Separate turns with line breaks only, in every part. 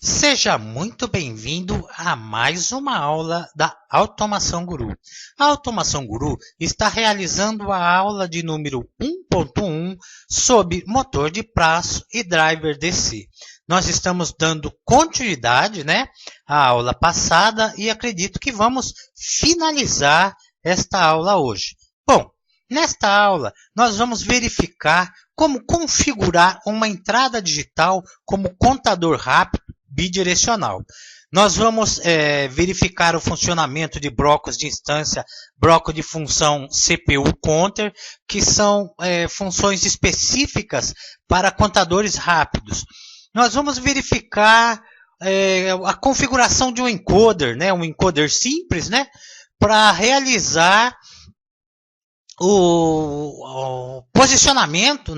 Seja muito bem-vindo a mais uma aula da Automação Guru. A Automação Guru está realizando a aula de número 1.1 sobre motor de passo e driver DC. Nós estamos dando continuidade, à aula passada e acredito que vamos finalizar esta aula hoje. Bom, nesta aula nós vamos verificar como configurar uma entrada digital como contador rápido bidirecional. Nós vamos verificar o funcionamento de blocos de instância, bloco de função CPU counter, que são funções específicas para contadores rápidos. Nós vamos verificar a configuração de um encoder, um encoder simples, para realizar o posicionamento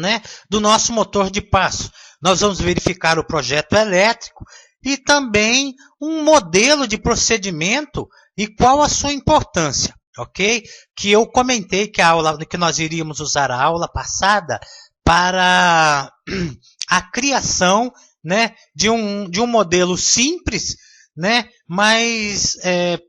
do nosso motor de passo. Nós vamos verificar o projeto elétrico e também um modelo de procedimento e qual a sua importância, ok? Que eu comentei que nós iríamos usar a aula passada para a criação de um modelo simples, mas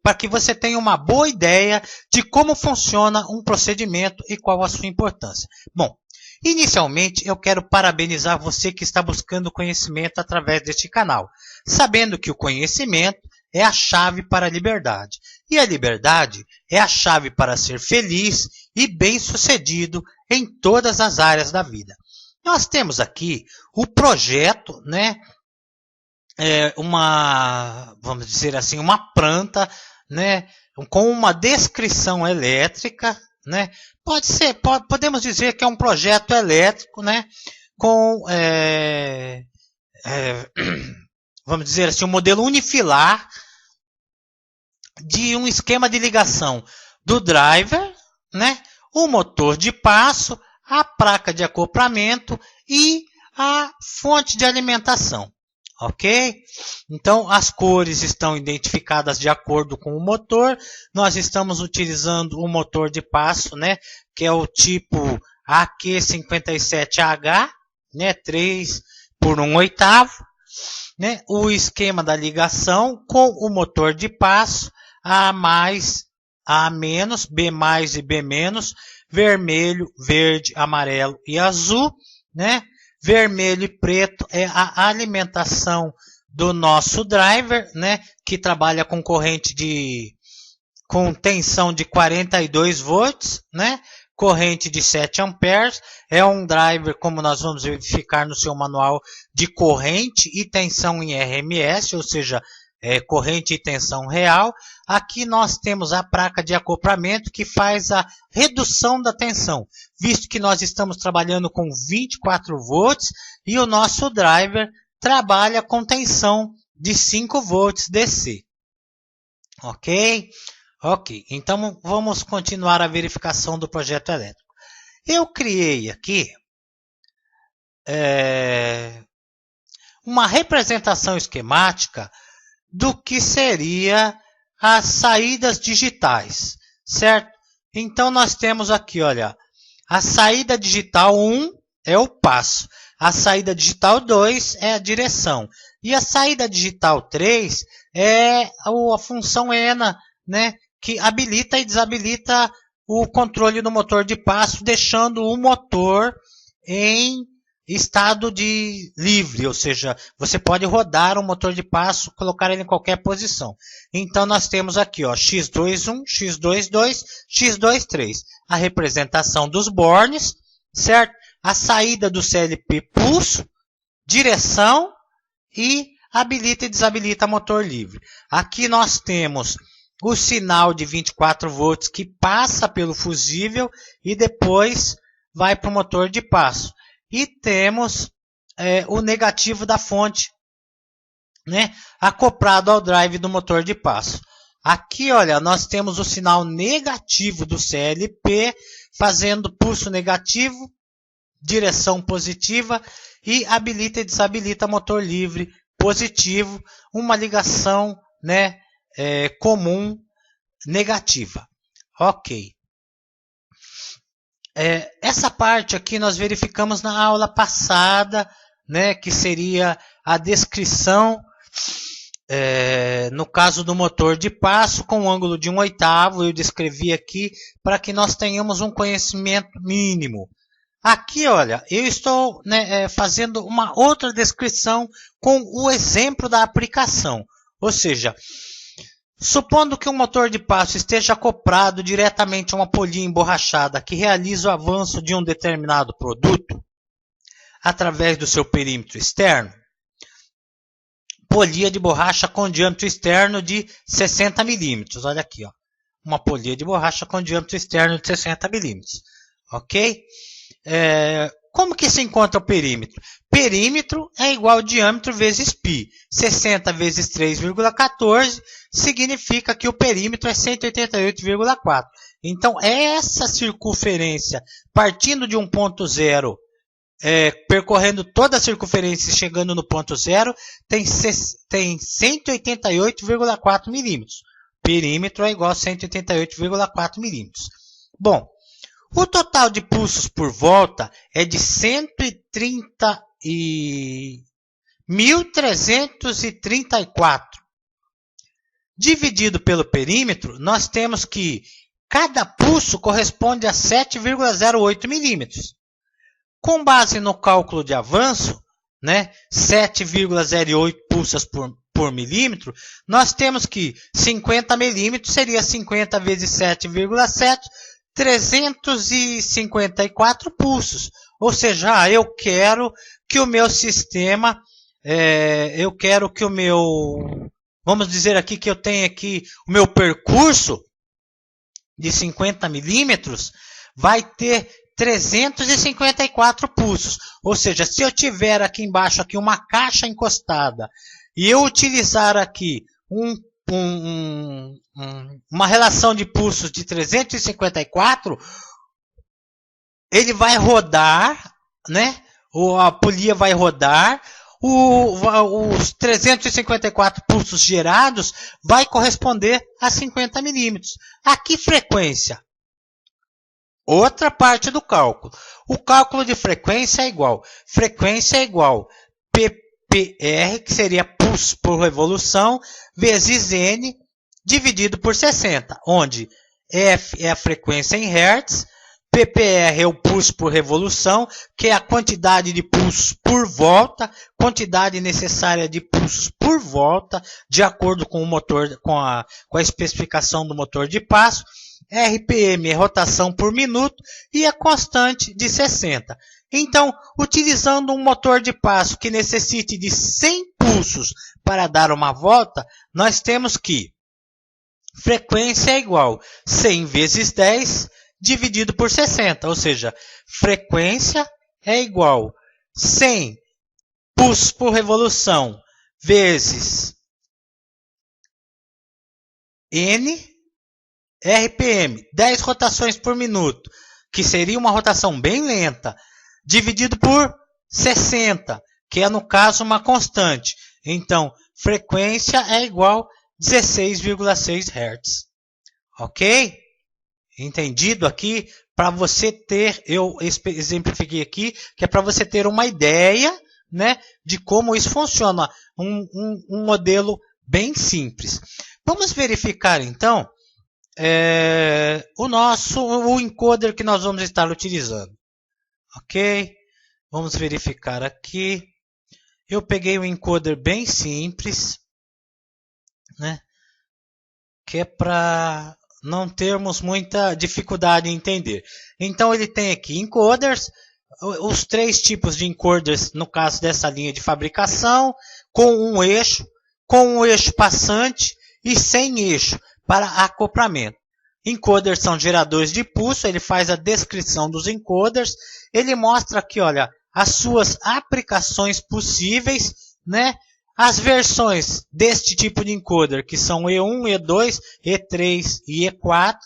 para que você tenha uma boa ideia de como funciona um procedimento e qual a sua importância. Bom, inicialmente, eu quero parabenizar você que está buscando conhecimento através deste canal, sabendo que o conhecimento é a chave para a liberdade. E a liberdade é a chave para ser feliz e bem-sucedido em todas as áreas da vida. Nós temos aqui o projeto, vamos dizer assim, uma planta, com uma descrição elétrica, podemos dizer que é um projeto elétrico, com, vamos dizer assim, um modelo unifilar de um esquema de ligação do driver, o motor de passo, a placa de acoplamento e a fonte de alimentação. Ok? Então, as cores estão identificadas de acordo com o motor. Nós estamos utilizando o motor de passo, que é o tipo AQ57H, 3 por 1/8. O esquema da ligação com o motor de passo A+, A-, B+, e B-, vermelho, verde, amarelo e azul, Vermelho e preto é a alimentação do nosso driver, que trabalha com corrente com tensão de 42 volts, corrente de 7 amperes. É um driver, como nós vamos verificar no seu manual, de corrente e tensão em RMS, ou seja, corrente e tensão real. Aqui nós temos a placa de acoplamento que faz a redução da tensão, visto que nós estamos trabalhando com 24 volts e o nosso driver trabalha com tensão de 5 volts DC. Ok? Ok, então vamos continuar a verificação do projeto elétrico. Eu criei aqui uma representação esquemática do que seria as saídas digitais, certo? Então, nós temos aqui, olha, a saída digital 1 é o passo, a saída digital 2 é a direção, e a saída digital 3 é a função ENA, que habilita e desabilita o controle do motor de passo, deixando o motor em estado de livre, ou seja, você pode rodar o motor de passo, colocar ele em qualquer posição. Então, nós temos aqui, ó, X21, X22, X23, a representação dos bornes, certo? A saída do CLP pulso, direção e habilita e desabilita motor livre. Aqui nós temos o sinal de 24 volts que passa pelo fusível e depois vai para o motor de passo. E temos o negativo da fonte, acoplado ao drive do motor de passo. Aqui, olha, nós temos o sinal negativo do CLP, fazendo pulso negativo, direção positiva, e habilita e desabilita motor livre positivo, uma ligação comum negativa. Ok. Essa parte aqui nós verificamos na aula passada, que seria a descrição no caso do motor de passo, com um ângulo de 1/8, eu descrevi aqui para que nós tenhamos um conhecimento mínimo. Aqui, olha, eu estou fazendo uma outra descrição com o exemplo da aplicação. Ou seja, supondo que um motor de passo esteja acoplado diretamente a uma polia emborrachada que realiza o avanço de um determinado produto através do seu perímetro externo, polia de borracha com diâmetro externo de 60 milímetros. Olha aqui, ó, uma polia de borracha com diâmetro externo de 60 milímetros. Ok? Como que se encontra o perímetro? Perímetro é igual a diâmetro vezes π. 60 vezes 3,14 significa que o perímetro é 188,4. Então, essa circunferência, partindo de um ponto zero, percorrendo toda a circunferência e chegando no ponto zero, tem 188,4 milímetros. Perímetro é igual a 188,4 milímetros. Bom, o total de pulsos por volta é de 1.334. Dividido pelo perímetro, nós temos que cada pulso corresponde a 7,08 milímetros. Com base no cálculo de avanço, 7,08 pulsas por milímetro, nós temos que 50 milímetros seria 50 vezes 7,7, 354 pulsos. Ou seja, eu quero que o meu sistema, vamos dizer aqui que eu tenho aqui o meu percurso de 50 milímetros, vai ter 354 pulsos. Ou seja, se eu tiver aqui embaixo aqui uma caixa encostada e eu utilizar aqui uma relação de pulsos de 354, ele vai rodar, ou a polia vai rodar, os 354 pulsos gerados vai corresponder a 50 milímetros. A que frequência? Outra parte do cálculo. O cálculo de frequência é igual PPR, que seria pulso por revolução, vezes N, dividido por 60, onde F é a frequência em Hz, PPR é o pulso por revolução, que é a quantidade de pulsos por volta, quantidade necessária de pulsos por volta, de acordo com o motor, com a especificação do motor de passo. RPM é rotação por minuto e a constante de 60. Então, utilizando um motor de passo que necessite de 100 pulsos para dar uma volta, nós temos que frequência é igual a 100 vezes 10 dividido por 60. Ou seja, frequência é igual a 100 pulsos por revolução vezes N RPM, 10 rotações por minuto, que seria uma rotação bem lenta, dividido por 60, que é, no caso, uma constante. Então, frequência é igual a 16,6 Hz. Ok? Entendido aqui? Para você ter, eu exemplifiquei aqui, que é para você ter uma ideia, de como isso funciona. Um modelo bem simples. Vamos verificar, então, o encoder que nós vamos estar utilizando. Ok? Vamos verificar aqui. Eu peguei um encoder bem simples, que é para não termos muita dificuldade em entender. Então ele tem aqui encoders, os 3 tipos de encoders no caso dessa linha de fabricação, com um eixo passante e sem eixo para acoplamento. Encoders são geradores de pulso, ele faz a descrição dos encoders, ele mostra aqui, olha, as suas aplicações possíveis, as versões deste tipo de encoder, que são E1, E2, E3 e E4,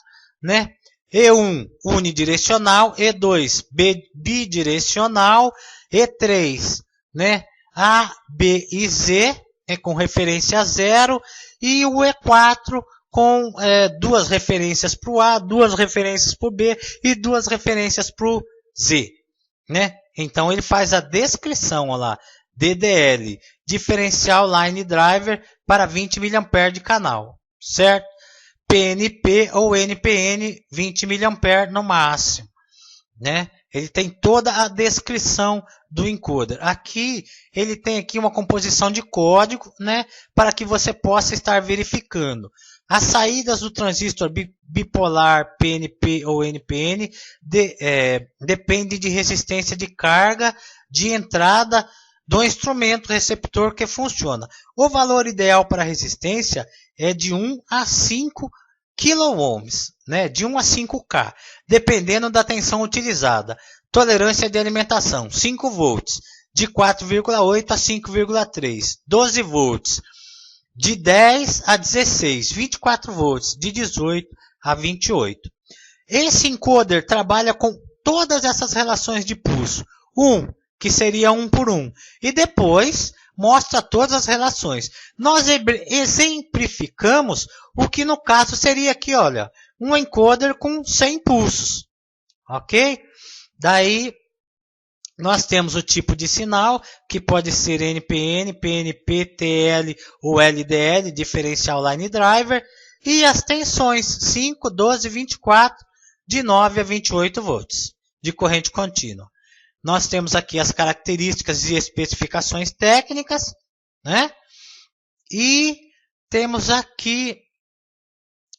E1 unidirecional, E2 bidirecional, E3, A, B e Z, com referência a 0, e o E4 com 2 referências para o A, 2 referências para o B e 2 referências para o Z. Então ele faz a descrição, olha lá, DDL, diferencial line driver para 20 mA de canal, certo? PNP ou NPN 20 mA no máximo, né? Ele tem toda a descrição do encoder. Aqui ele tem aqui uma composição de código, né, para que você possa estar verificando. As saídas do transistor bipolar PNP ou NPN depende de resistência de carga de entrada do instrumento receptor que funciona. O valor ideal para a resistência é de 1 a 5 kΩ, né? De 1 a 5K, dependendo da tensão utilizada. Tolerância de alimentação, 5 volts, de 4,8 a 5,3. 12 volts, de 10 a 16. 24 volts, de 18 a 28. Esse encoder trabalha com todas essas relações de pulso. Que seria 1 por 1. E depois mostra todas as relações. Nós exemplificamos o que no caso seria aqui, olha, um encoder com 100 pulsos. Ok? Daí nós temos o tipo de sinal, que pode ser NPN, PNP, TL ou LDL, diferencial line driver, e as tensões 5, 12, 24, de 9 a 28 volts de corrente contínua. Nós temos aqui as características e especificações técnicas, né? E temos aqui,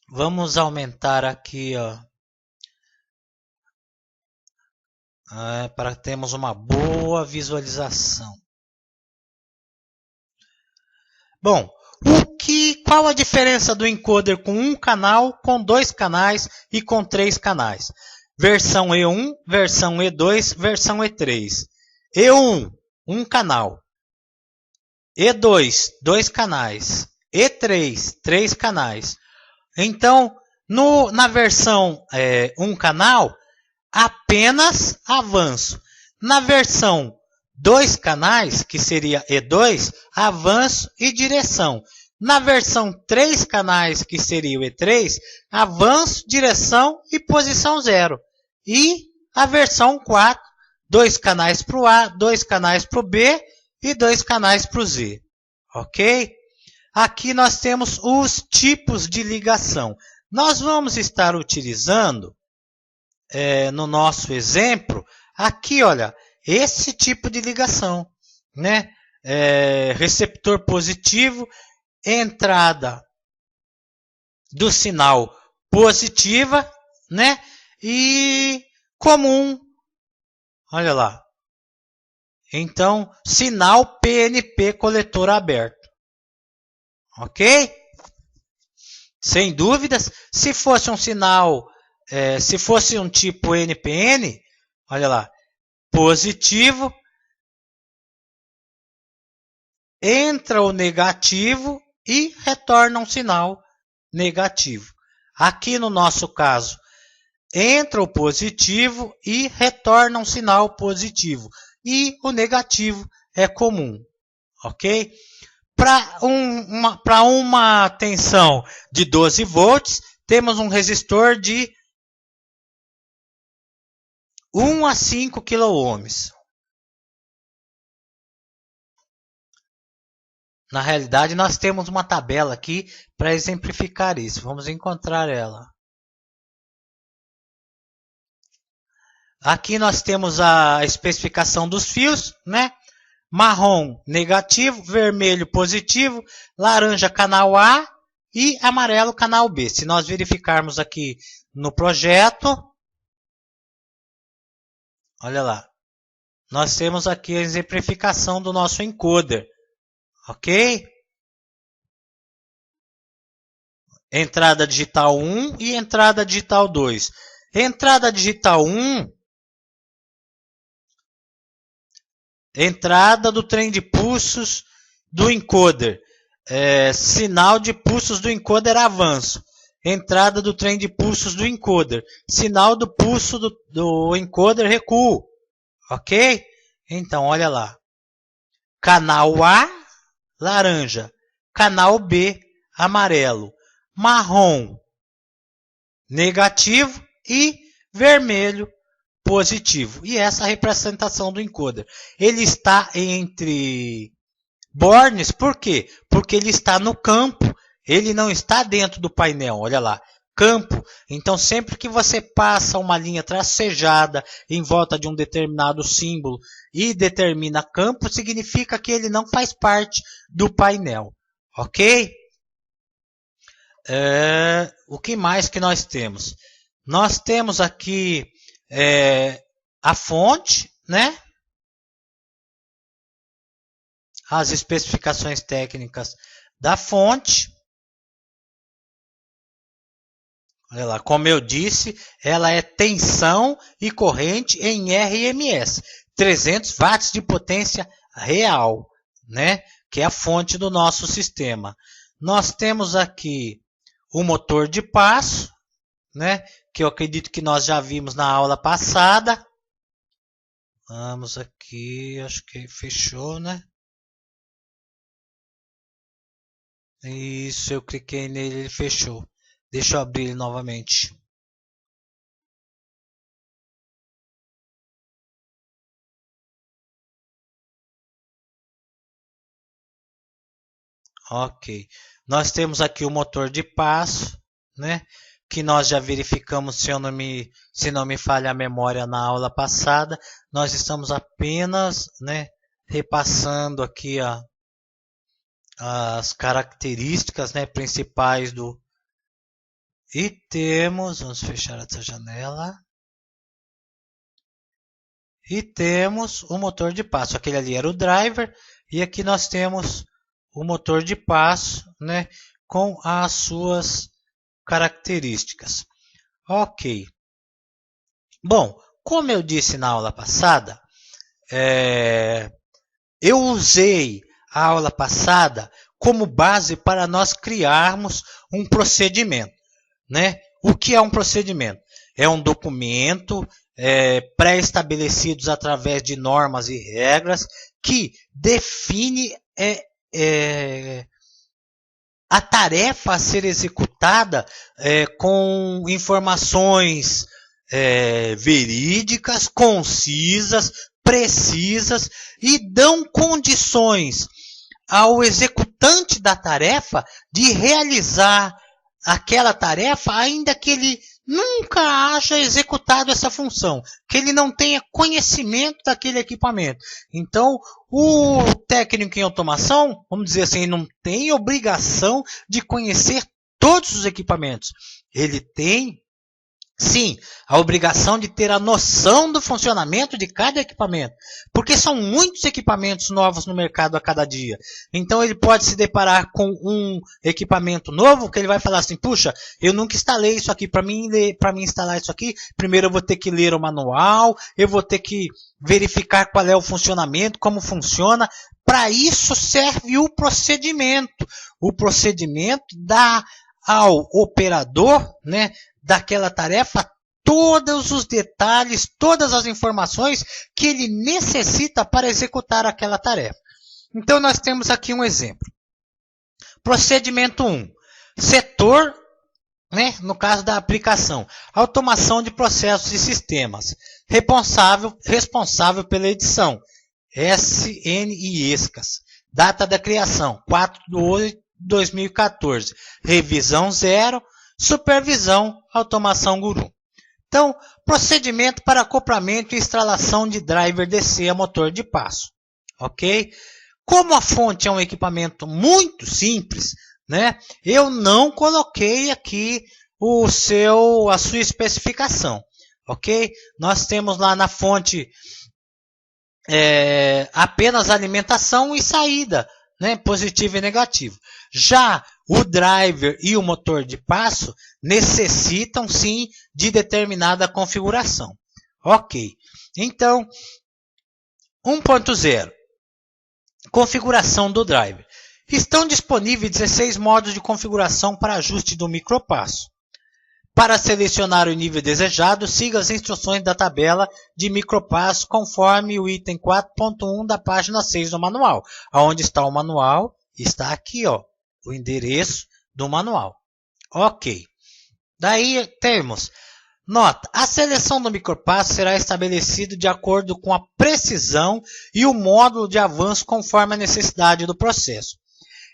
vamos aumentar aqui, ó, para termos uma boa visualização. Bom, qual a diferença do encoder com um canal, com 2 canais e com 3 canais? Versão E1, versão E2, versão E3. E1, 1 canal. E2, 2 canais. E3, 3 canais. Então, na versão 1 canal, apenas avanço. Na versão 2 canais, que seria E2, avanço e direção. Na versão 3 canais, que seria o E3, avanço, direção e posição 0. E a versão 4, 2 canais para o A, 2 canais para o B e 2 canais para o Z. Ok? Aqui nós temos os tipos de ligação. Nós vamos estar utilizando, no nosso exemplo, aqui, olha, esse tipo de ligação, né? Receptor positivo, entrada do sinal positiva, né? E comum, olha lá. Então, sinal PNP coletor aberto. Ok? Sem dúvidas, se fosse um sinal, se fosse um tipo NPN, olha lá, positivo, entra o negativo e retorna um sinal negativo. Aqui no nosso caso, entra o positivo e retorna um sinal positivo. E o negativo é comum. Ok? Para uma tensão de 12 volts, temos um resistor de 1 a 5 kΩ. Na realidade, nós temos uma tabela aqui para exemplificar isso. Vamos encontrar ela. Aqui nós temos a especificação dos fios, né? Marrom negativo, vermelho positivo, laranja canal A e amarelo canal B. Se nós verificarmos aqui no projeto, olha lá, nós temos aqui a exemplificação do nosso encoder, ok? Entrada digital 1 e entrada digital 2. Entrada digital 1, entrada do trem de pulsos do encoder. Sinal de pulsos do encoder avanço. Entrada do trem de pulsos do encoder. Sinal do pulso do encoder recuo. Ok? Então, olha lá. Canal A, laranja. Canal B, amarelo. Marrom, negativo. E vermelho, positivo. E essa representação do encoder. Ele está entre bornes, por quê? Porque ele está no campo, ele não está dentro do painel, olha lá. Campo, então sempre que você passa uma linha tracejada em volta de um determinado símbolo e determina campo, significa que ele não faz parte do painel, ok? O que mais que nós temos? Nós temos aqui a fonte, né? As especificações técnicas da fonte. Olha lá, como eu disse, ela é tensão e corrente em RMS, 300 watts de potência real, né? Que é a fonte do nosso sistema. Nós temos aqui o motor de passo, né? Que eu acredito que nós já vimos na aula passada. Vamos aqui, acho que fechou, né? Isso, eu cliquei nele, ele fechou. Deixa eu abrir ele novamente. Ok. Nós temos aqui o motor de passo, né? Que nós já verificamos, se não me falha a memória, na aula passada. Nós estamos apenas, né, repassando aqui as características, né, principais do... E temos, vamos fechar essa janela. E temos o motor de passo. Aquele ali era o driver. E aqui nós temos o motor de passo, né, com as suas características. Ok. Bom, como eu disse na aula passada, eu usei a aula passada como base para nós criarmos um procedimento, né? O que é um procedimento? É um documento pré-estabelecidos através de normas e regras que define a tarefa a ser executada com informações verídicas, concisas, precisas e dão condições ao executante da tarefa de realizar aquela tarefa, ainda que ele nunca haja executado essa função, que ele não tenha conhecimento daquele equipamento. Então, o técnico em automação, vamos dizer assim, não tem obrigação de conhecer todos os equipamentos. Ele tem, sim, a obrigação de ter a noção do funcionamento de cada equipamento, porque são muitos equipamentos novos no mercado a cada dia. Então ele pode se deparar com um equipamento novo que ele vai falar assim, puxa, eu nunca instalei isso aqui, para mim instalar isso aqui, primeiro eu vou ter que ler o manual, eu vou ter que verificar qual é o funcionamento, como funciona. Para isso serve o procedimento. O procedimento dá ao operador, né, daquela tarefa todos os detalhes, todas as informações que ele necessita para executar aquela tarefa. Então nós temos aqui um exemplo. Procedimento 1. Setor, né, no caso da aplicação, automação de processos e sistemas. Responsável pela edição. SNI ESCAS. Data da criação, 4/8/2014. Revisão 0. Supervisão, automação Guru. Então, procedimento para acoplamento e instalação de driver DC a motor de passo. Ok? Como a fonte é um equipamento muito simples, né, eu não coloquei aqui a sua especificação. Ok? Nós temos lá na fonte apenas alimentação e saída, né, positivo e negativo. Já o driver e o motor de passo necessitam sim de determinada configuração. Ok. Então, 1.0. Configuração do driver. Estão disponíveis 16 modos de configuração para ajuste do micropasso. Para selecionar o nível desejado, siga as instruções da tabela de micropasso conforme o item 4.1 da página 6 do manual. Onde está o manual? Está aqui, ó, o endereço do manual. Ok. Daí temos Nota, a seleção do micropasso será estabelecida de acordo com a precisão e o módulo de avanço conforme a necessidade do processo.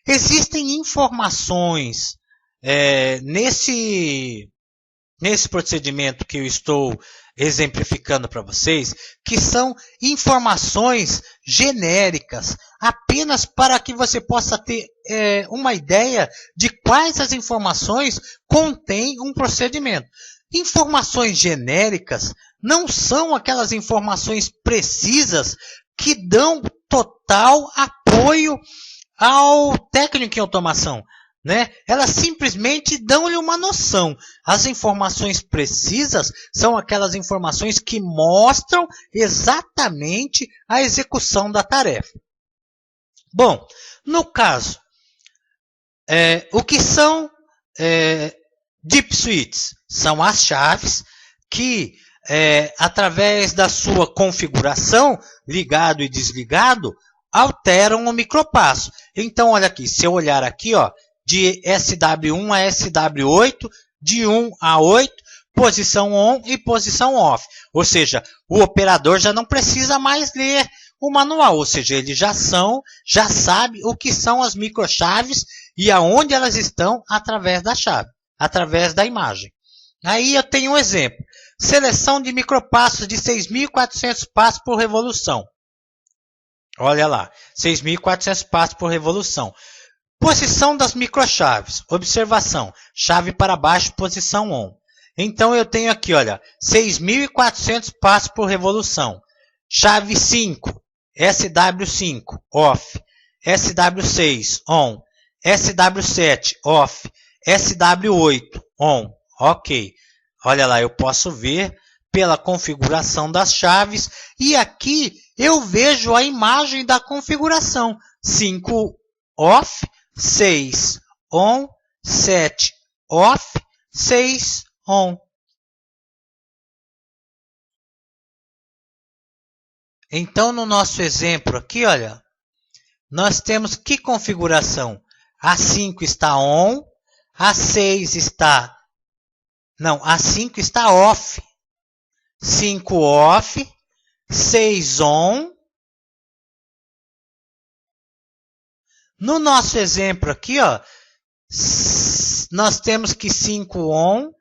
Existem informações nesse procedimento que eu estou exemplificando para vocês, que são informações genéricas, apenas para que você possa ter uma ideia de quais as informações contém um procedimento. Informações genéricas não são aquelas informações precisas que dão total apoio ao técnico em automação, né? Elas simplesmente dão-lhe uma noção. As informações precisas são aquelas informações que mostram exatamente a execução da tarefa. Bom, no caso, o que são Deep Switches? São as chaves que, através da sua configuração, ligado e desligado, alteram o micropasso. Então, olha aqui, se eu olhar aqui, ó, de SW1 a SW8, de 1 a 8, posição on e posição off. Ou seja, o operador já não precisa mais ler o manual, ou seja, ele já sabe o que são as microchaves e aonde elas estão através da chave, através da imagem. Aí eu tenho um exemplo. Seleção de micropassos de 6.400 passos por revolução. Olha lá, 6.400 passos por revolução. Posição das microchaves. Observação. Chave para baixo, posição on. Então eu tenho aqui, olha, 6.400 passos por revolução. Chave 5, SW5, off. SW6, on. SW7, off. SW8, on. Ok. Olha lá, eu posso ver pela configuração das chaves. E aqui eu vejo a imagem da configuração. 5 off. 6 on, 7 off, 6 on. Então, no nosso exemplo aqui, olha, nós temos que configuração? A 5 está on, a 6 está... Não, a 5 está off. 5 off, 6 on. No nosso exemplo aqui, ó, nós temos que 5 on.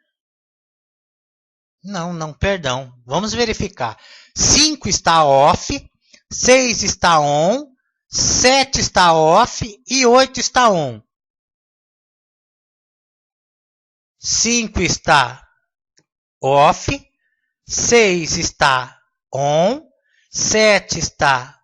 Não, perdão. Vamos verificar. 5 está off, 6 está on, 7 está off e 8 está on. 5 está off, 6 está on, 7 está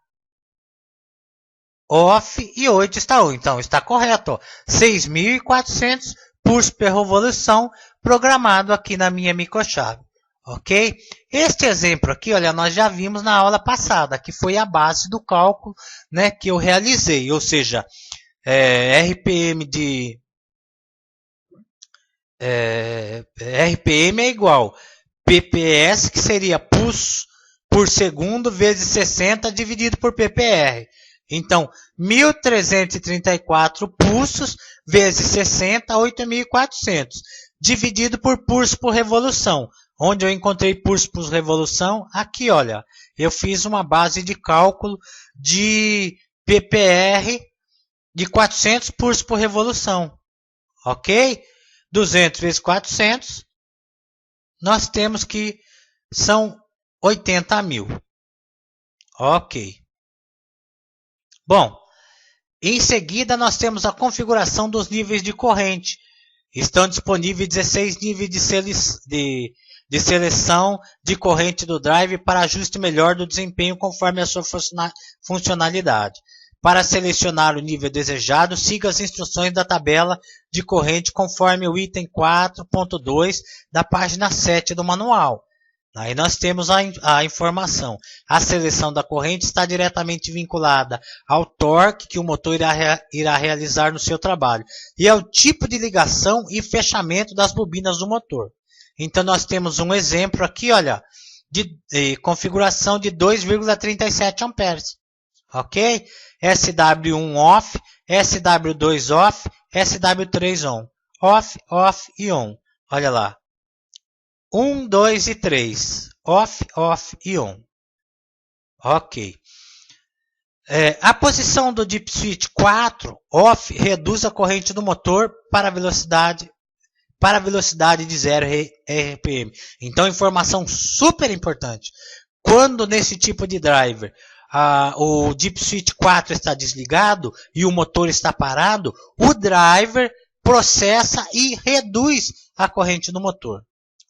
off e 8 está on. Então, está correto. 6.400 pulsos por revolução programado aqui na minha microchave. Ok? Este exemplo aqui, olha, nós já vimos na aula passada, que foi a base do cálculo, né, que eu realizei. Ou seja, RPM é igual PPS, que seria pulso por segundo vezes 60 dividido por PPR. Então, 1.334 pulsos vezes 60, 8.400. Dividido por pulso por revolução. Onde eu encontrei pulso por revolução? Aqui, olha. Eu fiz uma base de cálculo de PPR de 400 pulsos por revolução. Ok? 200 vezes 400. Nós temos que são 80.000. Ok. Bom, em seguida nós temos a configuração dos níveis de corrente. Estão disponíveis 16 níveis de seleção de corrente do drive para ajuste melhor do desempenho conforme a sua funcionalidade. Para selecionar o nível desejado, siga as instruções da tabela de corrente conforme o item 4.2 da página 7 do manual. Aí nós temos a informação. A seleção da corrente está diretamente vinculada ao torque que o motor irá realizar no seu trabalho e ao tipo de ligação e fechamento das bobinas do motor. Então nós temos um exemplo aqui, olha, de configuração de 2,37 amperes. Ok? SW1 off, SW2 off, SW3 on. Off, off e on. Olha lá. 1, 2 e 3. Off, off e on. Ok. A posição do dip switch 4, off, reduz a corrente do motor para a velocidade de 0 RPM. Então, informação super importante. Quando nesse tipo de driver o dip switch 4 está desligado e o motor está parado, o driver processa e reduz a corrente do motor.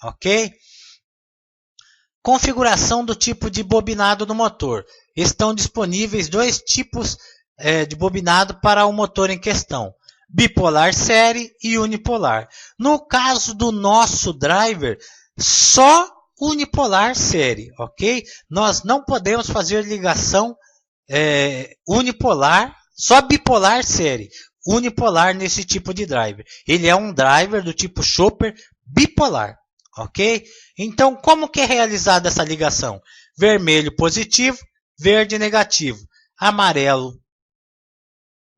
Ok? Configuração do tipo de bobinado do motor. Estão disponíveis dois tipos de bobinado para o motor em questão: bipolar série e unipolar. No caso do nosso driver, só unipolar série, ok? Nós não podemos fazer ligação unipolar, só bipolar série. Unipolar nesse tipo de driver. Ele é um driver do tipo chopper bipolar, ok? Então, como que é realizada essa ligação? Vermelho positivo, verde negativo, amarelo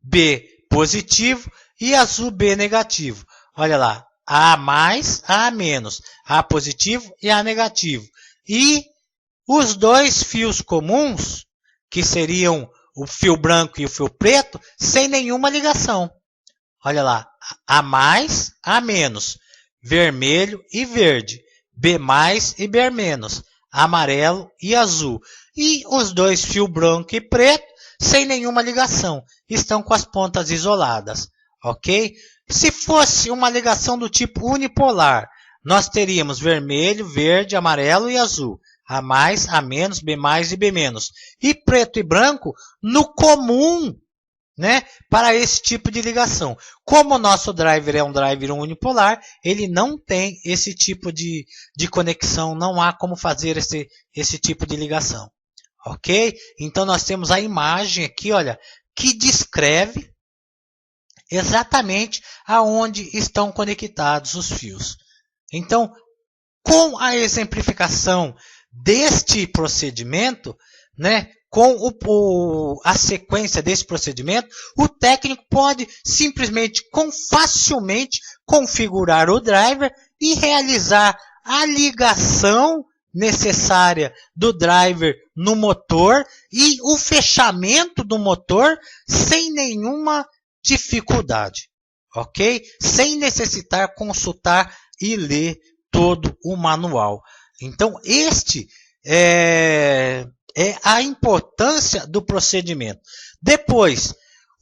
B positivo e azul B negativo. Olha lá, A mais, A menos, A positivo e A negativo. E os dois fios comuns, que seriam o fio branco e o fio preto, sem nenhuma ligação. Olha lá, A mais, A menos, vermelho e verde, B mais e B menos, amarelo e azul. E os dois fios branco e preto, sem nenhuma ligação, estão com as pontas isoladas, ok? Se fosse uma ligação do tipo unipolar, nós teríamos vermelho, verde, amarelo e azul. A mais, A menos, B mais e B menos. E preto e branco no comum, né, para esse tipo de ligação. Como o nosso driver é um driver unipolar, ele não tem esse tipo de conexão, não há como fazer esse tipo de ligação. Ok? Então nós temos a imagem aqui, olha, que descreve exatamente aonde estão conectados os fios. Então, com a exemplificação deste procedimento, né, com a sequência desse procedimento, o técnico pode simplesmente, facilmente, configurar o driver e realizar a ligação necessária do driver no motor e o fechamento do motor sem nenhuma dificuldade, ok? Sem necessitar consultar e ler todo o manual. Então, este é a importância do procedimento. Depois,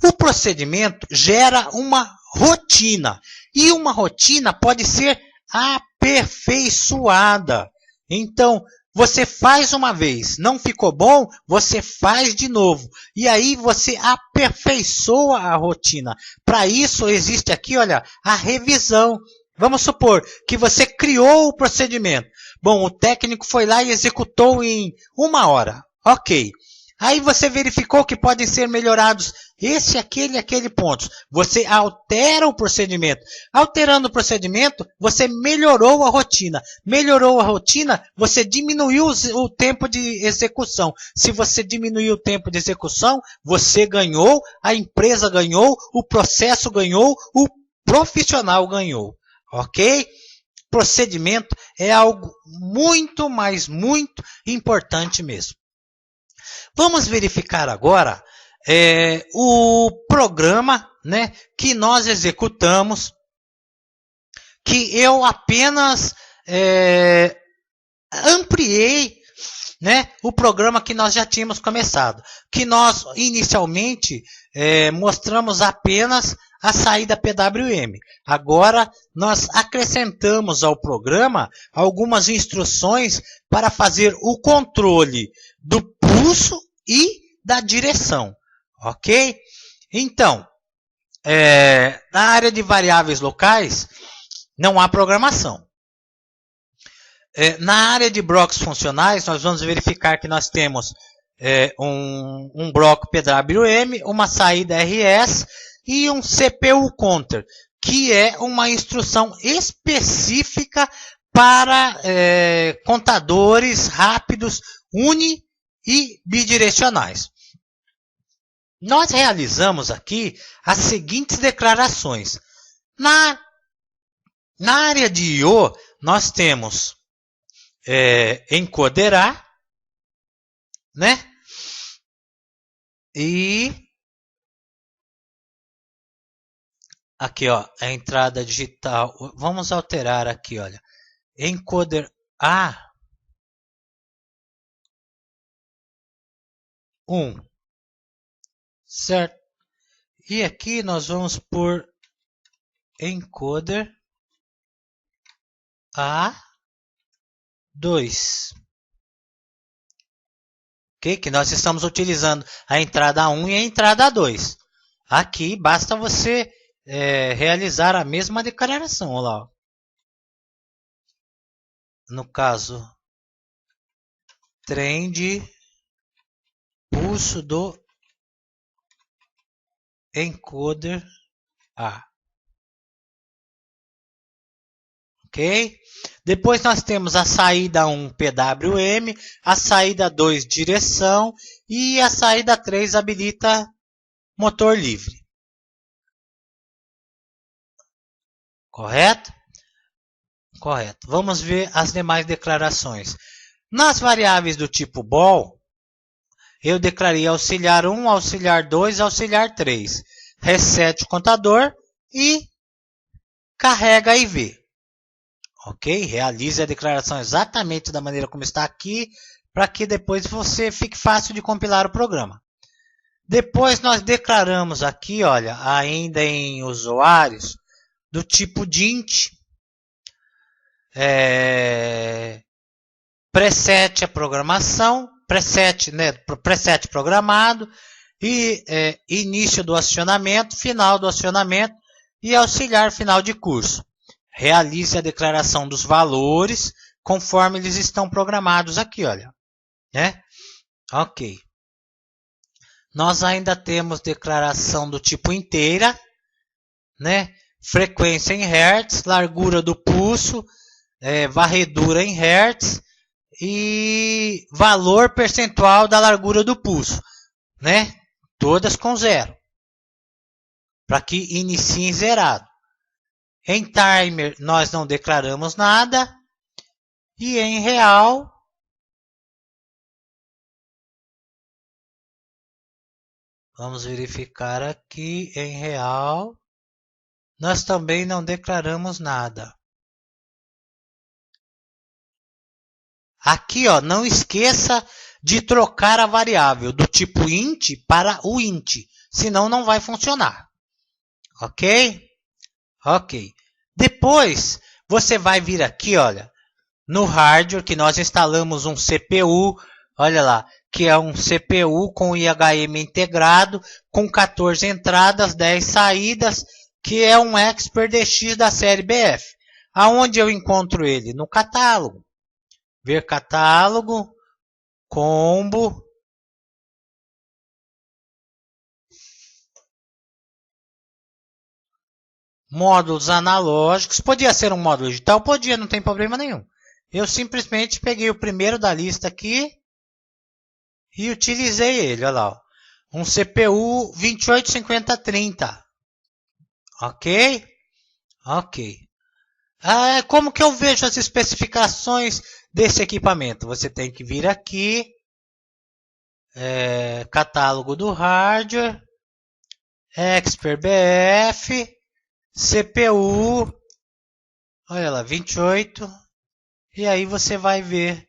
o procedimento gera uma rotina. E uma rotina pode ser aperfeiçoada. Então, você faz uma vez, não ficou bom, você faz de novo. E aí você aperfeiçoa a rotina. Para isso existe aqui, olha, a revisão. Vamos supor que você criou o procedimento. Bom, o técnico foi lá e executou em 1 hora. Ok. Aí você verificou que podem ser melhorados esse, aquele e aquele pontos. Você altera o procedimento. Alterando o procedimento, você melhorou a rotina. Melhorou a rotina, você diminuiu o tempo de execução. Se você diminuiu o tempo de execução, você ganhou, a empresa ganhou, o processo ganhou, o profissional ganhou. Ok? Procedimento é algo muito, mas muito importante mesmo. Vamos verificar agora o programa, né, que nós executamos, que eu apenas ampliei, né, o programa que nós já tínhamos começado. Que nós inicialmente mostramos apenas a saída PWM. Agora nós acrescentamos ao programa algumas instruções para fazer o controle do pulso e da direção, ok? Então, na área de variáveis locais, não há programação. Na área de blocos funcionais, nós vamos verificar que nós temos um bloco PWM, uma saída RS e um CPU counter, que é uma instrução específica para contadores rápidos uni e bidirecionais. Nós realizamos aqui as seguintes declarações. Na área de I/O, nós temos encoder A, né? E aqui, ó, a entrada digital. Vamos alterar aqui, olha. Encoder A 1, certo? E aqui nós vamos por encoder A2. Ok? Que nós estamos utilizando a entrada 1 e a entrada 2. Aqui basta você realizar a mesma declaração. Olha lá. No caso, trem de pulso do encoder A. Ok? Depois nós temos a saída 1 PWM, a saída 2 direção e a saída 3 habilita motor livre. Correto? Correto. Vamos ver as demais declarações. Nas variáveis do tipo bool, eu declarei auxiliar 1, auxiliar 2, auxiliar 3. Resete o contador e carrega IV. Ok? Realize a declaração exatamente da maneira como está aqui, para que depois você fique fácil de compilar o programa. Depois nós declaramos aqui, olha, ainda em usuários, do tipo dint, preset a programação, preset programado, e início do acionamento, final do acionamento e auxiliar final de curso. Realize a declaração dos valores conforme eles estão programados aqui, olha. Né? Ok. Nós ainda temos declaração do tipo inteira, né? Frequência em Hertz, largura do pulso, varredura em Hertz e valor percentual da largura do pulso, né? Todas com 0, para que iniciem zerado. Em timer nós não declaramos nada e em real vamos verificar aqui, em real nós também não declaramos nada. Aqui, ó, não esqueça de trocar a variável do tipo int para o int, senão não vai funcionar. Ok? Ok. Depois, você vai vir aqui, olha, no hardware, que nós instalamos um CPU, olha lá, que é um CPU com IHM integrado, com 14 entradas, 10 saídas, que é um Expert DX da série BF. Aonde eu encontro ele? No catálogo. Ver catálogo, combo, módulos analógicos. Podia ser um módulo digital? Podia, não tem problema nenhum. Eu simplesmente peguei o primeiro da lista aqui e utilizei ele. Olha lá, ó. Um CPU 285030. Ok? Ok. Como que eu vejo as especificações desse equipamento? Você tem que vir aqui, catálogo do hardware, Expert BF, CPU, olha lá, 28, e aí você vai ver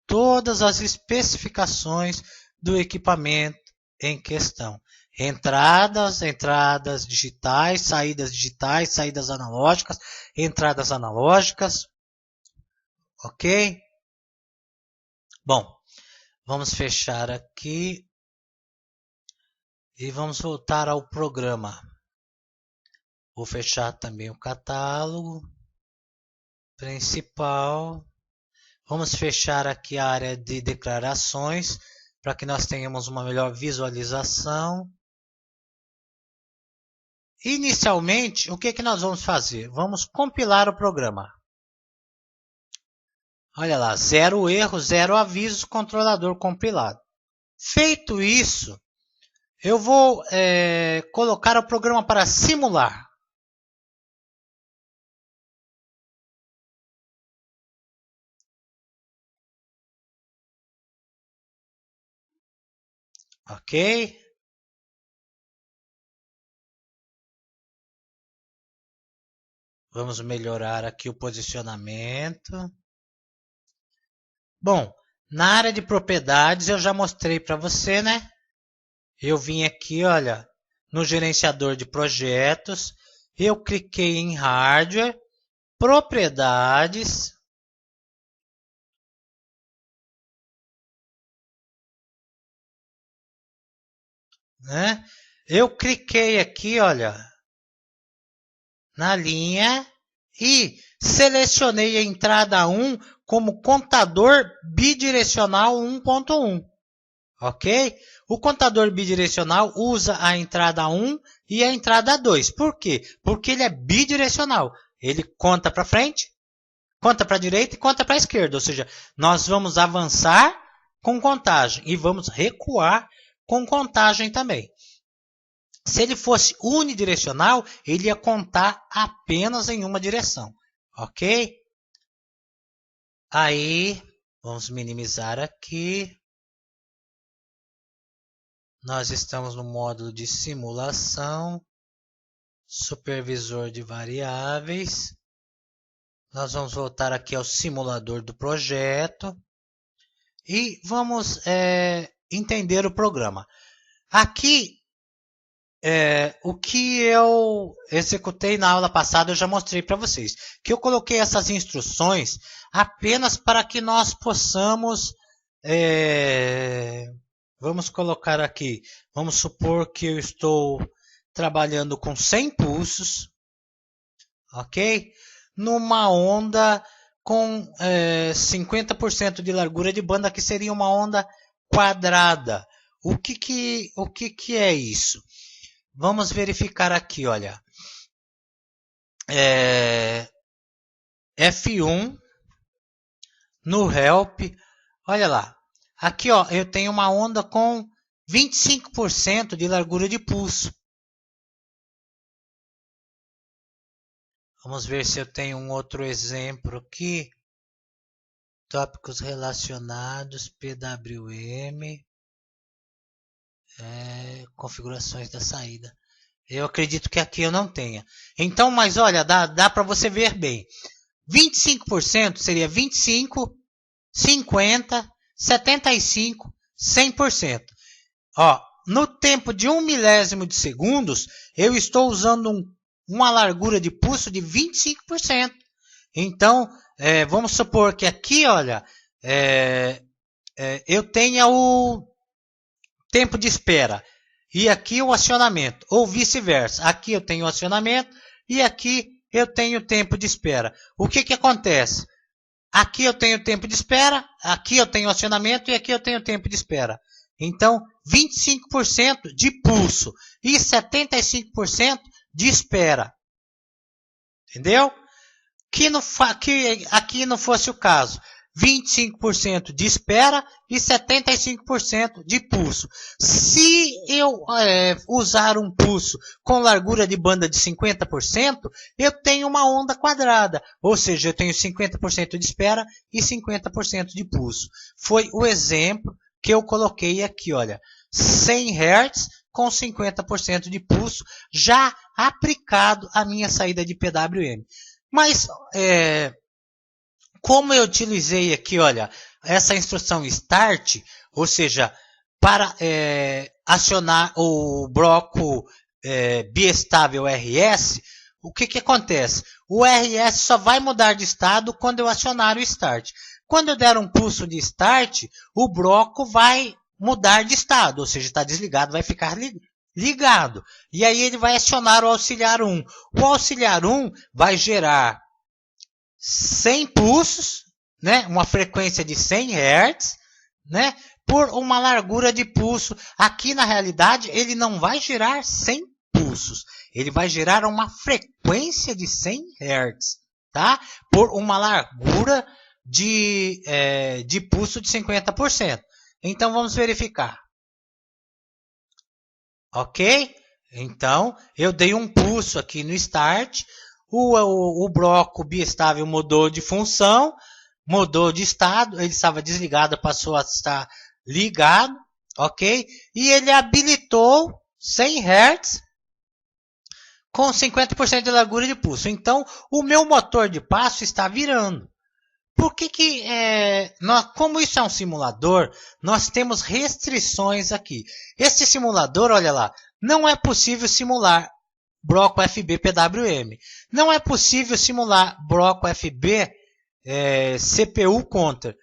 todas as especificações do equipamento em questão. Entradas digitais, saídas analógicas, entradas analógicas. Ok? Bom, vamos fechar aqui e vamos voltar ao programa. Vou fechar também o catálogo principal. Vamos fechar aqui a área de declarações para que nós tenhamos uma melhor visualização. Inicialmente, o que nós vamos fazer? Vamos compilar o programa. Olha lá, 0 erros, 0 avisos, controlador compilado. Feito isso, eu vou colocar o programa para simular. Ok? Vamos melhorar aqui o posicionamento. Bom, na área de propriedades eu já mostrei para você, né? Eu vim aqui, olha, no gerenciador de projetos, eu cliquei em hardware, propriedades, né? Eu cliquei aqui, olha, na linha e selecionei a entrada 1 como contador bidirecional 1.1, ok? O contador bidirecional usa a entrada 1 e a entrada 2. Por quê? Porque ele é bidirecional. Ele conta para frente, conta para a direita e conta para a esquerda. Ou seja, nós vamos avançar com contagem e vamos recuar com contagem também. Se ele fosse unidirecional, ele ia contar apenas em uma direção. Ok? Aí, vamos minimizar aqui. Nós estamos no módulo de simulação, supervisor de variáveis. Nós vamos voltar aqui ao simulador do projeto e vamos entender o programa. Aqui, o que eu executei na aula passada eu já mostrei para vocês. Que eu coloquei essas instruções apenas para que nós possamos... vamos colocar aqui, vamos supor que eu estou trabalhando com 100 pulsos, ok? Numa onda com 50% de largura de banda, que seria uma onda quadrada. O que é isso? Vamos verificar aqui, olha. F1 no help, olha lá. Aqui, ó, eu tenho uma onda com 25% de largura de pulso. Vamos ver se eu tenho um outro exemplo aqui. Tópicos relacionados, PWM. Configurações da saída. Eu acredito que aqui eu não tenha. Então, mas olha, dá para você ver bem. 25% seria 25, 50, 75, 100%. Ó, no tempo de 1 milésimo de segundos, eu estou usando uma largura de pulso de 25%. Então, vamos supor que aqui, olha, eu tenha o tempo de espera e aqui o acionamento, ou vice-versa. Aqui eu tenho o acionamento e aqui eu tenho o tempo de espera. O que acontece? Aqui eu tenho tempo de espera, aqui eu tenho acionamento e aqui eu tenho tempo de espera. Então, 25% de pulso e 75% de espera. Entendeu? Que aqui não fosse o caso. 25% de espera e 75% de pulso. Se eu usar um pulso com largura de banda de 50%, eu tenho uma onda quadrada. Ou seja, eu tenho 50% de espera e 50% de pulso. Foi o exemplo que eu coloquei aqui, olha. 100 Hz com 50% de pulso, já aplicado à minha saída de PWM. Mas, como eu utilizei aqui, olha, essa instrução Start, ou seja, para acionar o bloco biestável RS, o que acontece? O RS só vai mudar de estado quando eu acionar o Start. Quando eu der um pulso de Start, o bloco vai mudar de estado, ou seja, está desligado, vai ficar ligado. E aí ele vai acionar o auxiliar 1. O auxiliar 1 vai gerar 100 pulsos, né? Uma frequência de 100 Hz, né? Por uma largura de pulso. Aqui na realidade ele não vai gerar 100 pulsos, ele vai gerar uma frequência de 100 Hz, tá? Por uma largura de pulso de 50%. Então vamos verificar. Ok? Então eu dei um pulso aqui no Start. O bloco biestável mudou de função, mudou de estado, ele estava desligado, passou a estar ligado, ok? E ele habilitou 100 Hz com 50% de largura de pulso. Então, o meu motor de passo está virando. Por que como isso é um simulador, nós temos restrições aqui. Este simulador, olha lá, não é possível simular Broco FB PWM. Não é possível simular Broco FB CPU Counter.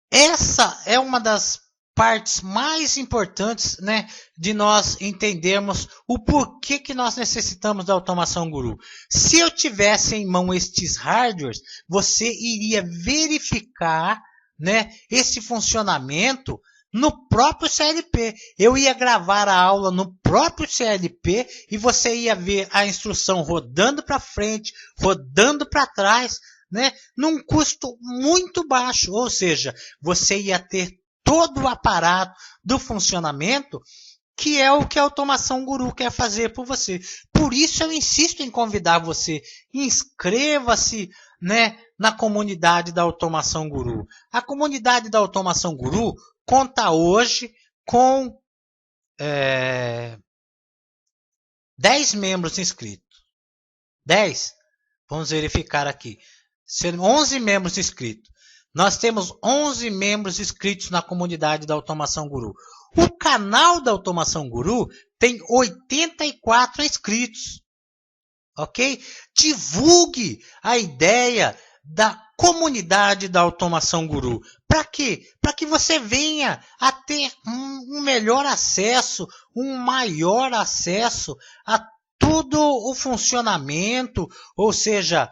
Essa é uma das partes mais importantes, né, de nós entendermos o porquê que nós necessitamos da automação Guru. Se eu tivesse em mão estes hardwares, você iria verificar, né, esse funcionamento no próprio CLP. Eu ia gravar a aula no próprio CLP e você ia ver a instrução rodando para frente, rodando para trás, né, num custo muito baixo. Ou seja, você ia ter todo o aparato do funcionamento, que é o que a Automação Guru quer fazer por você. Por isso eu insisto em convidar você, inscreva-se, né, na comunidade da Automação Guru. A comunidade da Automação Guru conta hoje com 10 membros inscritos. 10? Vamos verificar aqui. 11 membros inscritos. Nós temos 11 membros inscritos na comunidade da Automação Guru. O canal da Automação Guru tem 84 inscritos. Ok? Divulgue a ideia da comunidade da Automação Guru. Para quê? Para que você venha a ter um melhor acesso, um maior acesso a todo o funcionamento, ou seja,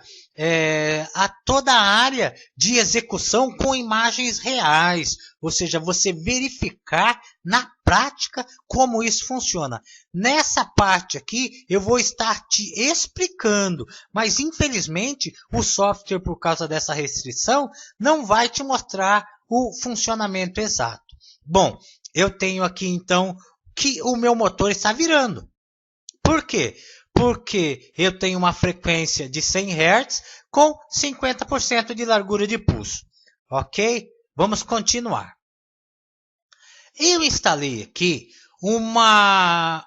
a toda a área de execução com imagens reais, ou seja, você verificar na prática como isso funciona. Nessa parte aqui eu vou estar te explicando, mas infelizmente o software, por causa dessa restrição, não vai te mostrar o funcionamento exato. Bom, eu tenho aqui então que o meu motor está virando. Por quê? Porque eu tenho uma frequência de 100 Hz com 50% de largura de pulso. Ok? Vamos continuar. Eu instalei aqui uma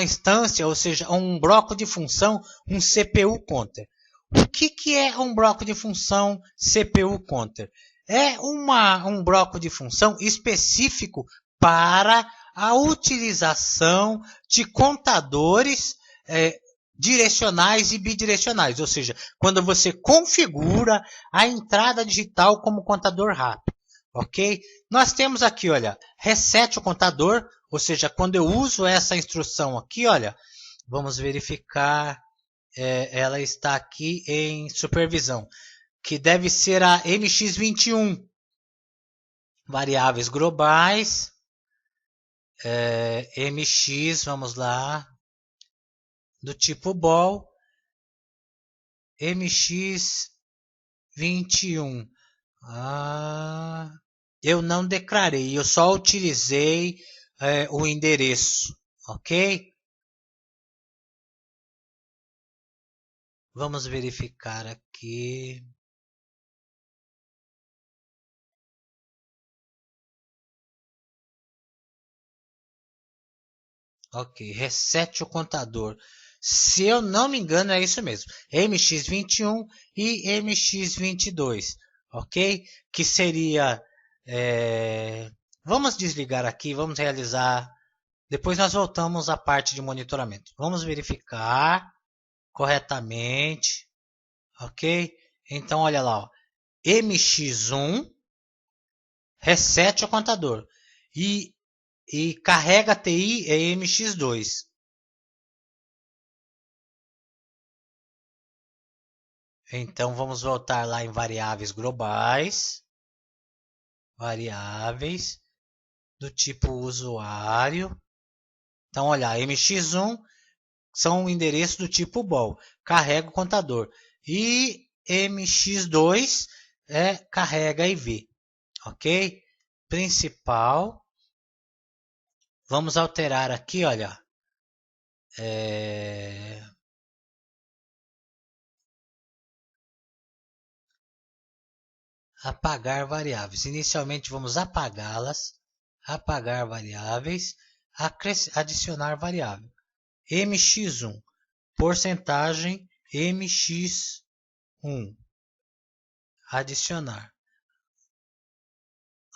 instância, ou seja, um bloco de função, um CPU Counter. O que é um bloco de função CPU Counter? É um bloco de função específico para a utilização de contadores direcionais e bidirecionais, ou seja, quando você configura a entrada digital como contador rápido, ok? Nós temos aqui, olha, reset o contador, ou seja, quando eu uso essa instrução aqui, olha, vamos verificar, ela está aqui em supervisão, que deve ser a MX21, variáveis globais, MX, vamos lá, do tipo ball, MX21. Eu não declarei, eu só utilizei o endereço, ok? Vamos verificar aqui. Ok, resete o contador. Se eu não me engano, é isso mesmo. MX21 e MX22. Ok? Que seria... Vamos desligar aqui, vamos realizar... Depois nós voltamos à parte de monitoramento. Vamos verificar corretamente. Ok? Então, olha lá. Ó. MX1 resete o contador. E carrega TI é MX2. Então, vamos voltar lá em variáveis globais. Variáveis do tipo usuário. Então, olha, MX1 são endereços do tipo bol. Carrega o contador. E MX2 carrega IV. Ok? Principal. Vamos alterar aqui, olha. Apagar variáveis. Inicialmente vamos apagá-las. apagar variáveis, adicionar variável. mx1, porcentagem mx1, adicionar.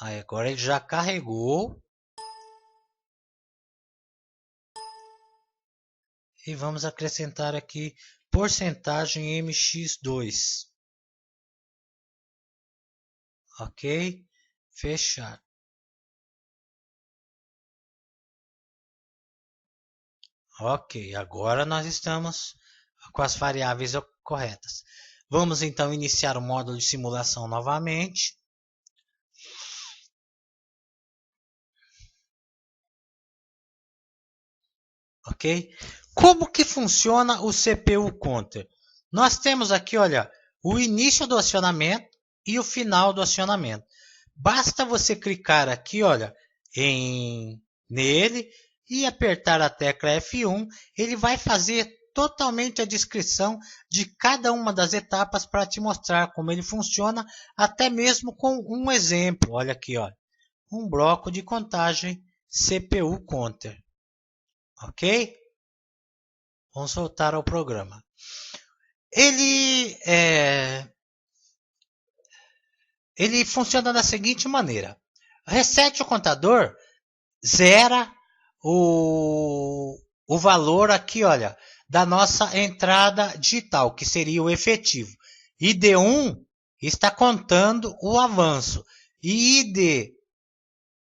Aí agora ele já carregou. E vamos acrescentar aqui porcentagem mx2. Ok? Fechar. Ok, agora nós estamos com as variáveis corretas. Vamos então iniciar o módulo de simulação novamente. Ok? Como que funciona o CPU Counter? Nós temos aqui, olha, o início do acionamento e o final do acionamento. Basta você clicar aqui, olha, nele e apertar a tecla F1, ele vai fazer totalmente a descrição de cada uma das etapas para te mostrar como ele funciona, até mesmo com um exemplo. Olha aqui, olha, um bloco de contagem CPU Counter. Ok? Vamos voltar ao programa. Ele funciona da seguinte maneira. Reset o contador, zera o valor aqui, olha, da nossa entrada digital, que seria o efetivo. ID1 está contando o avanço. E ID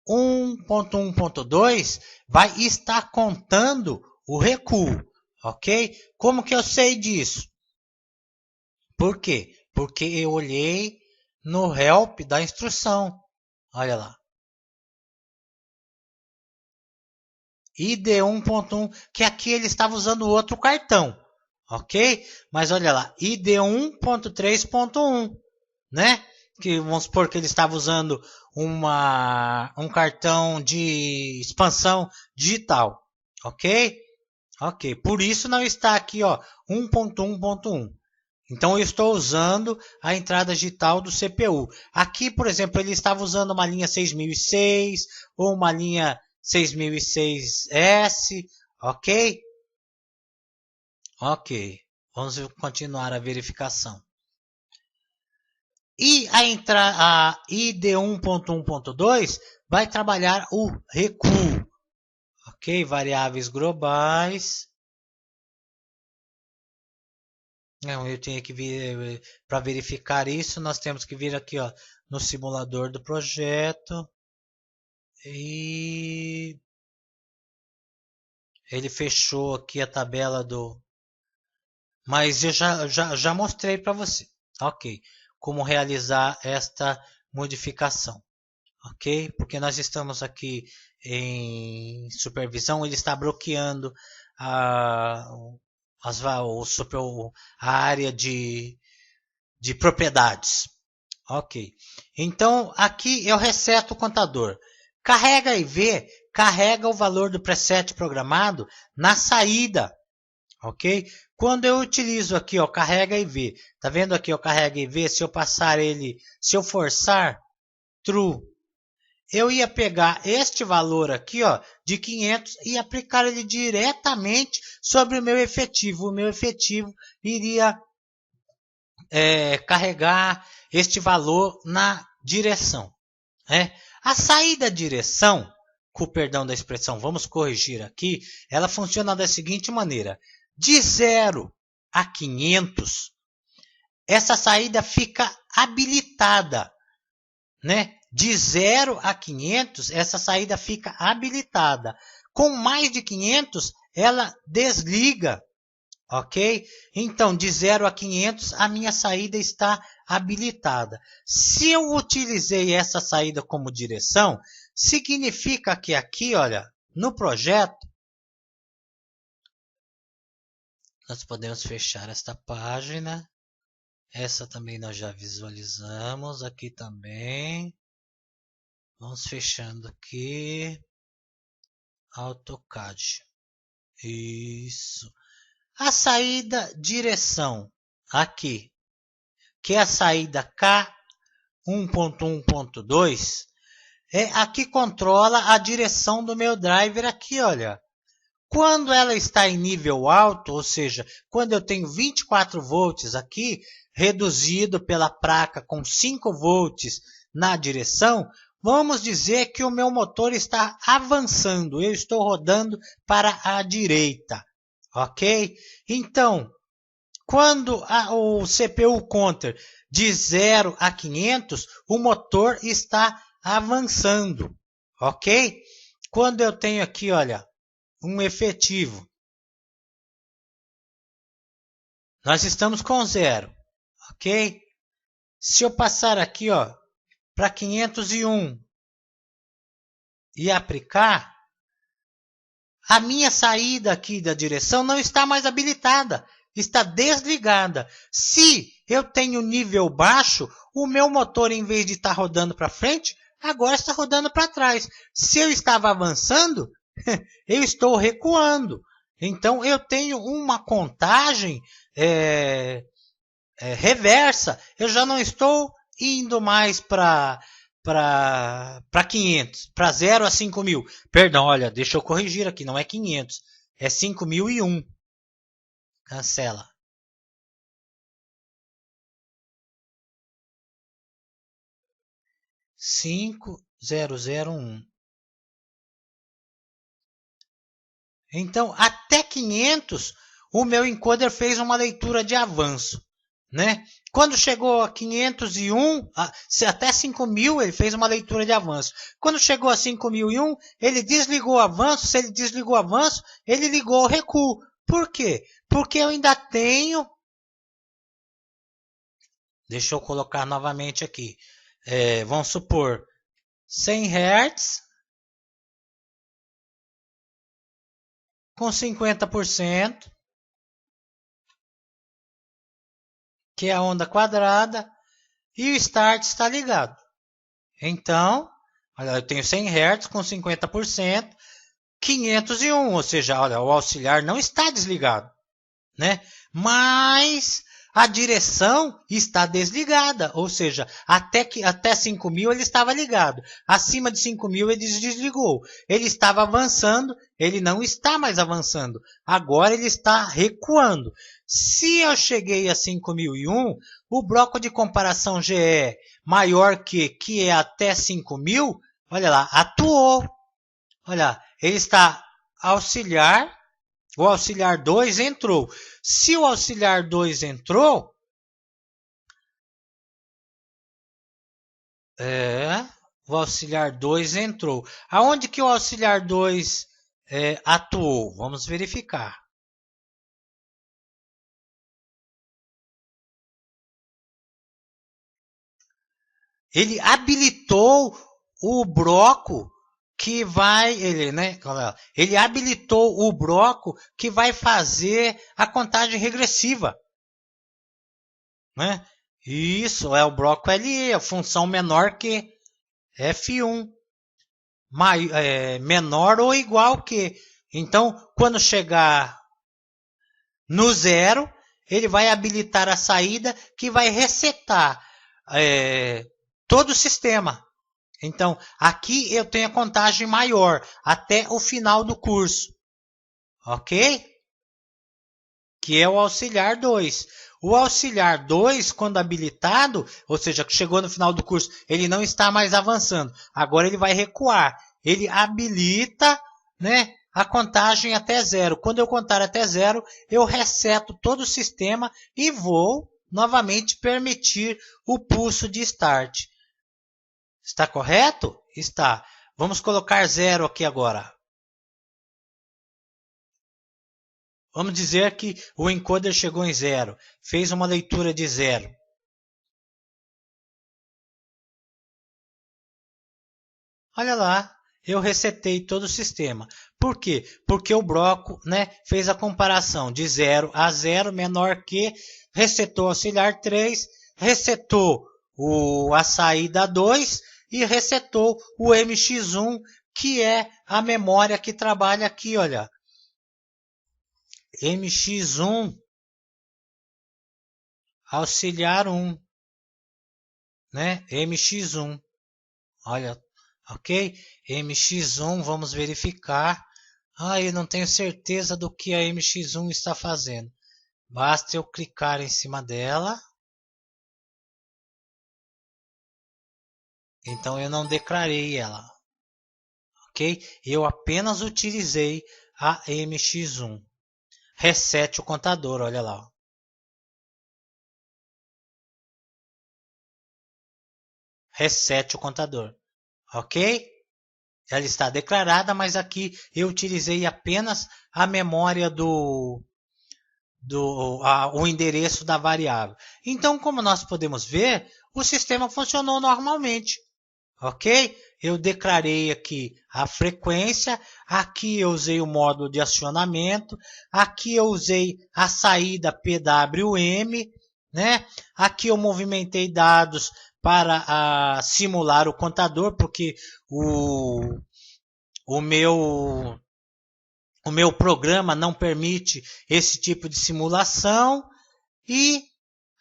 1.1.2 vai estar contando o recuo. Ok? Como que eu sei disso? Por quê? Porque eu olhei no help da instrução. Olha lá. ID 1.1, que aqui ele estava usando outro cartão. Ok? Mas olha lá, ID 1.3.1, né? Que vamos supor que ele estava usando um cartão de expansão digital. Ok? Ok, por isso não está aqui, ó, 1.1.1. Então eu estou usando a entrada digital do CPU. Aqui, por exemplo, ele estava usando uma linha 6006 ou uma linha 6006S, ok? Ok, vamos continuar a verificação. E a ID 1.1.2 vai trabalhar o recuo. Ok, variáveis globais. Não, eu tenho que vir para verificar isso. Nós temos que vir aqui, ó, no simulador do projeto e ele fechou aqui a tabela do. Mas eu já mostrei para você, ok? Como realizar esta modificação, ok? Porque nós estamos aqui em supervisão, ele está bloqueando a área de propriedades. Ok. Então, aqui eu reseto o contador. Carrega IV, carrega o valor do preset programado na saída. Ok? Quando eu utilizo aqui, ó, carrega IV. Tá vendo aqui, ó, carrega IV? Se eu passar ele, se eu forçar true, eu ia pegar este valor aqui, ó, de 500 e aplicar ele diretamente sobre o meu efetivo. O meu efetivo iria carregar este valor na direção. Né? A saída da direção, com o perdão da expressão, vamos corrigir aqui, ela funciona da seguinte maneira. De 0 a 500, essa saída fica habilitada. Né? De 0 a 500, essa saída fica habilitada. Com mais de 500, ela desliga. Ok? Então, de 0 a 500, a minha saída está habilitada. Se eu utilizei essa saída como direção, significa que aqui, olha, no projeto, nós podemos fechar esta página. Essa também nós já visualizamos. Aqui também. Vamos fechando aqui. AutoCAD. Isso. A saída direção aqui, que é a saída K1.1.2, é a que controla a direção do meu driver aqui, olha. Quando ela está em nível alto, ou seja, quando eu tenho 24 volts aqui, reduzido pela placa com 5 volts na direção, vamos dizer que o meu motor está avançando, eu estou rodando para a direita, ok? Então, quando o CPU counter de 0 a 500, o motor está avançando, ok? Quando eu tenho aqui, olha, um efetivo, nós estamos com 0, ok? Se eu passar aqui, ó, para 501 e aplicar, a minha saída aqui da direção não está mais habilitada, está desligada. Se eu tenho nível baixo, o meu motor, em vez de estar rodando para frente, agora está rodando para trás. Se eu estava avançando, eu estou recuando. Então, eu tenho uma contagem reversa. Eu já não estou indo mais para 500, para 0 a 5.000. Perdão, olha, deixa eu corrigir aqui, não é 500, é 5.001. Cancela. Cinco zero zero um. Então, até 500, o meu encoder fez uma leitura de avanço, né? Quando chegou a 501, até 5.000, ele fez uma leitura de avanço. Quando chegou a 5.001, ele desligou o avanço. Se ele desligou o avanço, ele ligou o recuo. Por quê? Porque eu ainda tenho... Deixa eu colocar novamente aqui. Vamos supor 100 Hz com 50%, que é a onda quadrada, e o start está ligado. Então, olha, eu tenho 100 Hz com 50%, 501, ou seja, olha, o auxiliar não está desligado, né? Mas a direção está desligada, ou seja, até 5.000 ele estava ligado. Acima de 5.000 ele desligou. Ele estava avançando, ele não está mais avançando. Agora ele está recuando. Se eu cheguei a 5.001, o bloco de comparação GE maior que é até 5.000, olha lá, atuou. Olha, ele está auxiliar. O auxiliar 2 entrou. Se o auxiliar 2 entrou, o auxiliar 2 entrou. Aonde que o auxiliar 2 atuou? Vamos verificar. Ele habilitou o bloco que vai, ele habilitou o bloco que vai fazer a contagem regressiva, né? Isso é o bloco LE, a função menor que F1, menor ou igual que. Então, quando chegar no 0, ele vai habilitar a saída que vai resetar todo o sistema. Então, aqui eu tenho a contagem maior, até o final do curso. Ok? Que é o auxiliar 2. O auxiliar 2, quando habilitado, ou seja, que chegou no final do curso, ele não está mais avançando. Agora ele vai recuar. Ele habilita, né, a contagem até 0. Quando eu contar até 0, eu reseto todo o sistema e vou novamente permitir o pulso de start. Está correto? Está. Vamos colocar 0 aqui agora. Vamos dizer que o encoder chegou em 0. Fez uma leitura de 0. Olha lá, eu resetei todo o sistema. Por quê? Porque o bloco, né, fez a comparação de 0 a 0 menor que, resetou o auxiliar 3, resetou a saída 2 e resetou o MX1, que é a memória que trabalha aqui, olha. MX1 auxiliar 1, né? MX1. Olha, ok? MX1, vamos verificar. Eu não tenho certeza do que a MX1 está fazendo. Basta eu clicar em cima dela. Então eu não declarei ela, ok? Eu apenas utilizei a MX1. Resete o contador, olha lá. Resete o contador, ok? Ela está declarada, mas aqui eu utilizei apenas a memória o endereço da variável. Então, como nós podemos ver, o sistema funcionou normalmente. Ok? Eu declarei aqui a frequência, aqui eu usei o módulo de acionamento, aqui eu usei a saída PWM, né? Aqui eu movimentei dados para simular o contador, porque o meu programa não permite esse tipo de simulação. E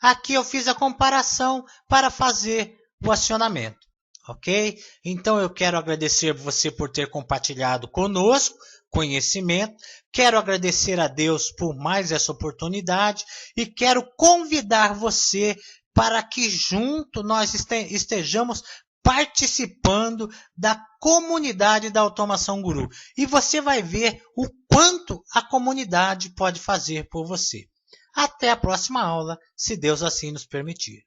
aqui eu fiz a comparação para fazer o acionamento. Ok? Então eu quero agradecer você por ter compartilhado conosco conhecimento. Quero agradecer a Deus por mais essa oportunidade e quero convidar você para que junto nós estejamos participando da comunidade da Automação Guru. E você vai ver o quanto a comunidade pode fazer por você. Até a próxima aula, se Deus assim nos permitir.